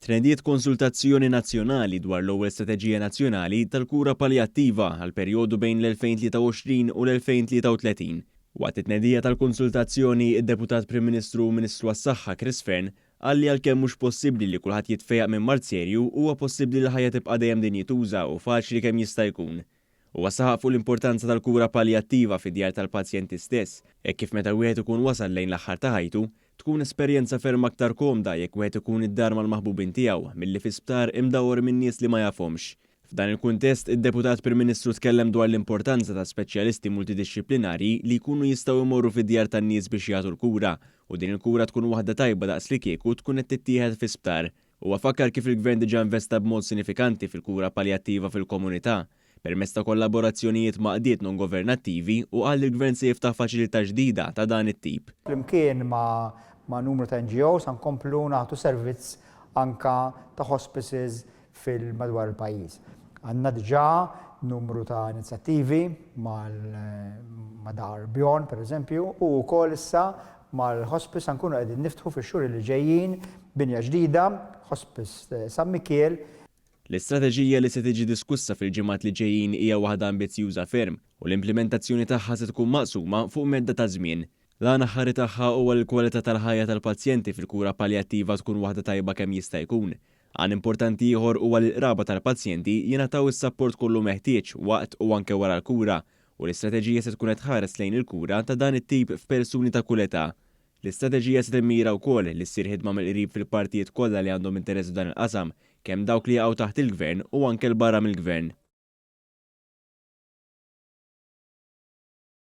Tnediet konsultazzjoni nazzjonali dwar l-ewwel strateġija nazzjonali tal-kura paljattiva għal perjodu bejn l-2023 u l-2033. Waqt it-tnedija tal-konsultazzjoni, id-Deputat Prim Ministru u Ministru għas-Saħħa Chris Fehn qal li għalkemm mhux possibbli li kulħadd jitfejjaq minn Mart serju, huwa possibbli li ħajja tibqa' dejjem din jituża u faċli kemm jista' jkun. Huwa saħaq fuq l-importanza tal-kura paljattiva fid-djar tal-pazjenti stess, hekk kif meta wieħed ikun wasal lejn l-aħħar ta' ħajtu, tkun esperjenza ferm aktar komda jekk wieħed ikun id-dar mal-maħbubin tiegħu milli fi sptar imdawwar minn nies li ma jafhomx. F'dan il-kuntest, id-Deputat Prim Ministru tkellem dwar l-importanza ta' speċjalisti multidixxiplinari li jkunu jistgħu jmorru fid-djar tan-nies biex jagħtu l-kura, u din il-kura tkun waħda tajba daqs li kieku tkun qed tittieħed fi sptar. Huwa fakkar kif il-Gvern diġà investa b'mod sinifikanti fil-kura paljattiva fil-komunità permezz ta' kollaborazzjonijiet ma' qdiet non-governattivi u qal li l-Gvern se jiftaħ faċilità ġdida ta' dan it-tip. Flimkien ma' numru ta' NGOs nkomplu nagħtu servizz anka ta' hospices fil-madwar il-pajjiż. Għandna diġà numru ta' inizjattivi ma' Dar Bjon, pereżempju, u wkoll issa mal-hospice nkunu qegħdin niftħu fix-xhur li ġejjin binja ġdida, Hospice San Mikiel. L-istrateġija li se tiġi diskussa fil-ġimgħat li ġejjin hija waħda ambizzjuża ferm u l-implementazzjoni tagħha se tkun maqsuma fuq medda ta' żmien. L-għan aħħari tagħha huwa l-kwalità tal-ħajja tal-pazjenti fil-kura paljattiva tkun waħda tajba kemm jista' jkun. Għan importanti ieħor huwa li l-qraba tal-pazjenti jingħataw is-sapport kollu meħtieġ waqt u anke wara l-kura u l-istrateġija se tkun qed tħares lejn il-kura ta' dan it-tip f'persuni ta' kull età. L-istrateġija se timmira wkoll li ssir ħidma mill-qrib fil-partijiet kollha li għandhom interess f'dan il-qasam, kemm dawk li jaqgħu taħt il-Gvern u anke l-barra mill-Gvern.